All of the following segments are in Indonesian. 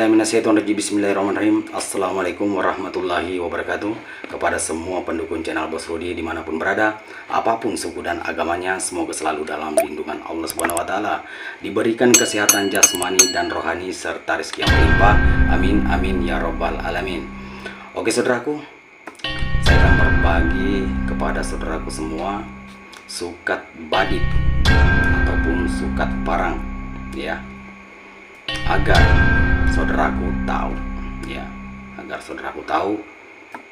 A'udzubillahiminasyaitonirrajim. Bismillahirrahmanirrahim. Assalamualaikum warahmatullahi wabarakatuh. Kepada semua pendukung channel Bos Rudi dimanapun berada, apapun suku dan agamanya, semoga selalu dalam lindungan Allah Subhanahu wa Ta'ala, diberikan kesehatan jasmani dan rohani serta rezeki yang berlimpah. Amin amin ya robbal alamin. Oke saudaraku, saya akan berbagi kepada saudaraku semua sukat badit ataupun sukat parang, ya, agar saudaraku tahu, ya, agar saudaraku tahu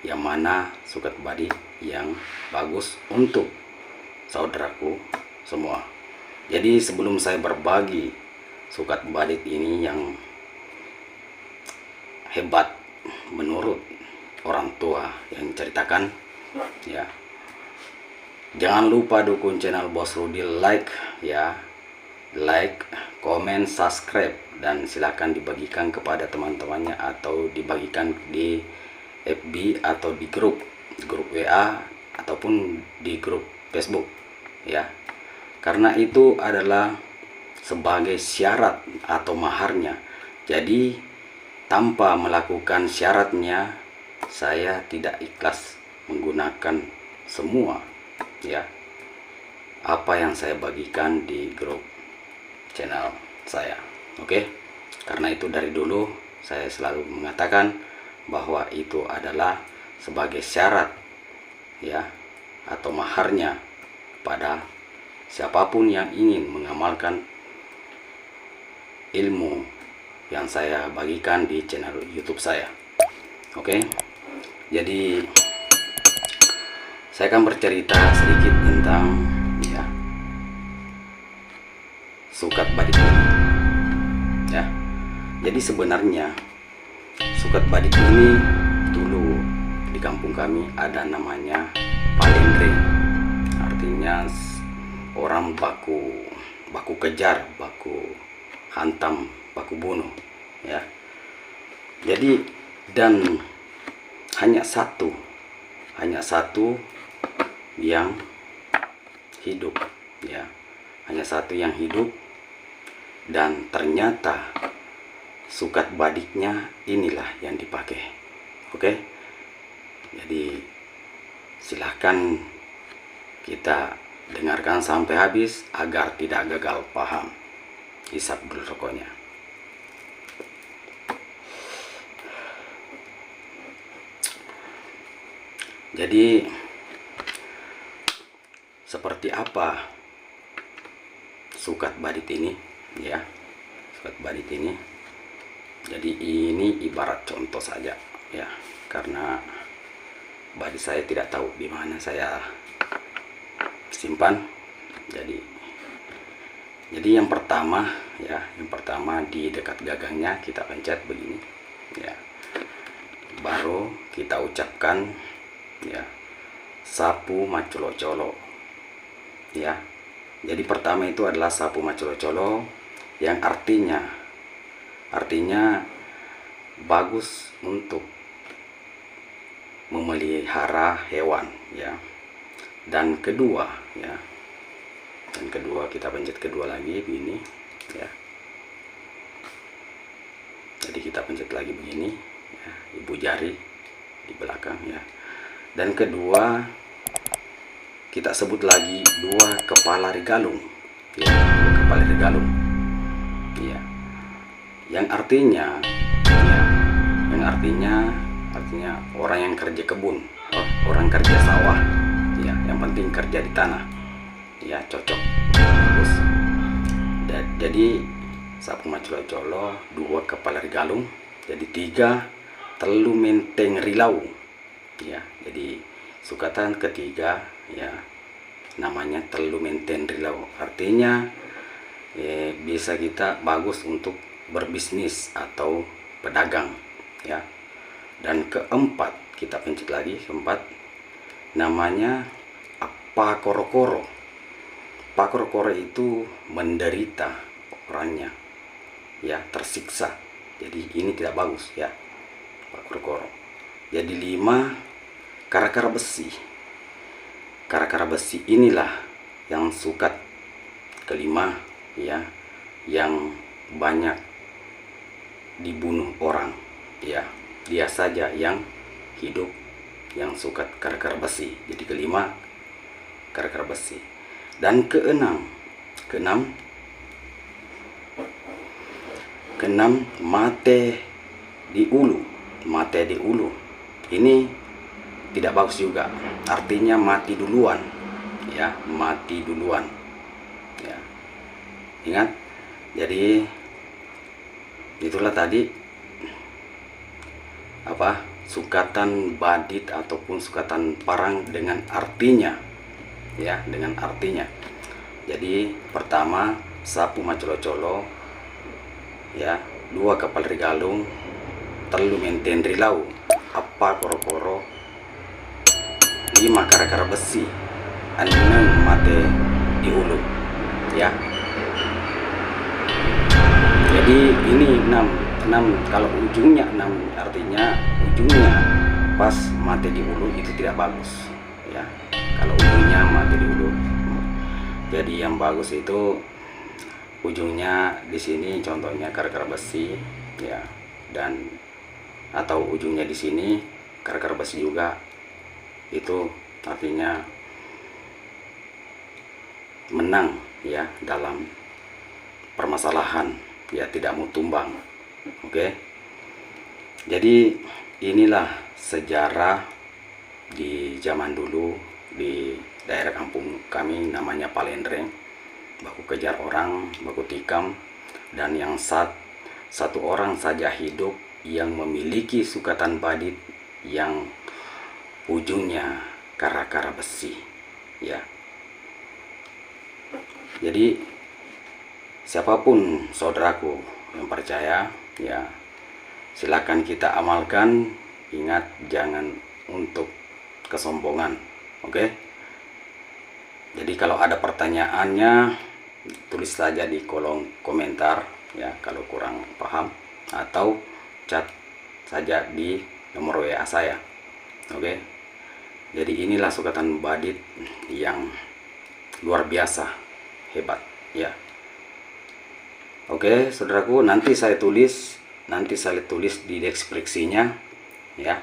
yang mana sukat badit yang bagus untuk saudaraku semua. Jadi sebelum saya berbagi sukat badit ini yang hebat menurut orang tua yang ceritakan, ya, jangan lupa dukung channel Bos Rudi, like, ya, like, komen, subscribe, dan silakan dibagikan kepada teman-temannya atau dibagikan di FB atau di grup WA ataupun di grup Facebook, ya, karena itu adalah sebagai syarat atau maharnya. Jadi tanpa melakukan syaratnya saya tidak ikhlas menggunakan semua, ya, apa yang saya bagikan di grup channel saya. Oke, karena itu dari dulu saya selalu mengatakan bahwa itu adalah sebagai syarat, ya, atau maharnya pada siapapun yang ingin mengamalkan ilmu yang saya bagikan di channel YouTube saya. Oke, jadi saya akan bercerita sedikit tentang, ya, sukat badit ini, ya. Jadi sebenarnya sukat badit ini dulu di kampung kami ada namanya palendre, artinya orang baku kejar, baku hantam, baku bunuh, ya. Jadi dan hanya satu yang hidup, ya, hanya satu yang hidup, dan ternyata sukat baditnya inilah yang dipakai. Oke, jadi silahkan kita dengarkan sampai habis agar tidak gagal paham. Hisap dulu rokoknya. Jadi seperti apa sukat badit ini, ya, sukat badit ini. Jadi ini ibarat contoh saja, ya, karena badit saya tidak tahu di mana saya simpan. Jadi yang pertama, ya, yang pertama di dekat gagangnya kita pencet begini, ya, baru kita ucapkan, ya, sapu macolocolo, ya. Jadi pertama itu adalah sapu macolocolo, yang artinya bagus untuk memelihara hewan, ya. Dan kedua, ya, dan kedua kita pencet kedua lagi begini, ya. Jadi kita pencet lagi begini, ya, ibu jari di belakang, ya. Dan kedua kita sebut lagi dua kepala regalung, ya, dua kepala regalung, ya, yang artinya, ya, yang artinya orang yang kerja kebun, orang kerja sawah, ya, yang penting kerja di tanah, ya, cocok, bagus. Jadi sapu macolocolo dua kepala regalung, jadi tiga telu menteng rilau, ya. Jadi sukatan ketiga, ya, namanya telu menteng rilau, artinya bisa kita bagus untuk berbisnis atau pedagang, ya. Dan keempat kita pencet lagi, keempat namanya pakorokoro. Pakorokoro itu menderita orangnya, ya, tersiksa. Jadi ini tidak bagus, ya, pakorokoro. Jadi 5 kara-kara besi. Kara-kara besi inilah yang sukat kelima, ya, yang banyak dibunuh orang, ya. Dia saja yang hidup yang suka kar-kar besi. Jadi kelima kar-kar besi. Dan keenam mate di ulu. Mate di ulu ini tidak bagus juga, artinya mati duluan, ya, mati duluan, ya. Ingat, jadi itulah tadi apa, sukatan badit ataupun sukatan parang dengan artinya, ya, dengan artinya. Jadi pertama sapu macolo-colo, ya, dua kapal rigalung, telu menten rilau, apa koro-koro, lima kara-kara besi, enam mate di ulu, ya. Jadi ini enam kalau ujungnya 6 artinya ujungnya pas mate di ulu itu tidak bagus, ya. Kalau ujungnya mate di ulu, jadi yang bagus itu ujungnya di sini, contohnya kara-kara besi, ya, dan atau ujungnya di sini kara-kara besi juga, itu artinya menang, ya, dalam permasalahan, ya, tidak mau tumbang. Oke. Jadi inilah sejarah di zaman dulu di daerah kampung kami, namanya Palendreng. Baku kejar orang, baku tikam, dan yang satu orang saja hidup yang memiliki sukatan badit yang ujungnya kara-kara besi, ya. Jadi siapapun saudaraku yang percaya, ya, silakan kita amalkan. Ingat, jangan untuk kesombongan. Oke. Jadi kalau ada pertanyaannya, tulis saja di kolom komentar, ya, kalau kurang paham, atau chat saja di nomor WA saya. Oke. Jadi inilah sukatan badit yang luar biasa hebat, ya. Oke, saudaraku, nanti saya tulis di deskripsinya, ya,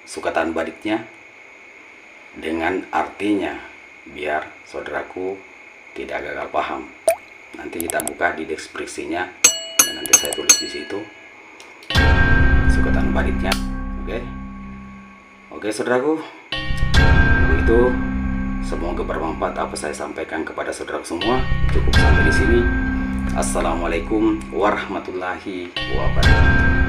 sukatan baditnya dengan artinya, biar saudaraku tidak gagal paham. Nanti kita buka di deskripsinya, dan nanti saya tulis di situ sukatan baditnya. Oke, saudaraku, itu semoga bermanfaat apa saya sampaikan kepada saudara semua. Cukup sampai di sini. Assalamualaikum warahmatullahi wabarakatuh.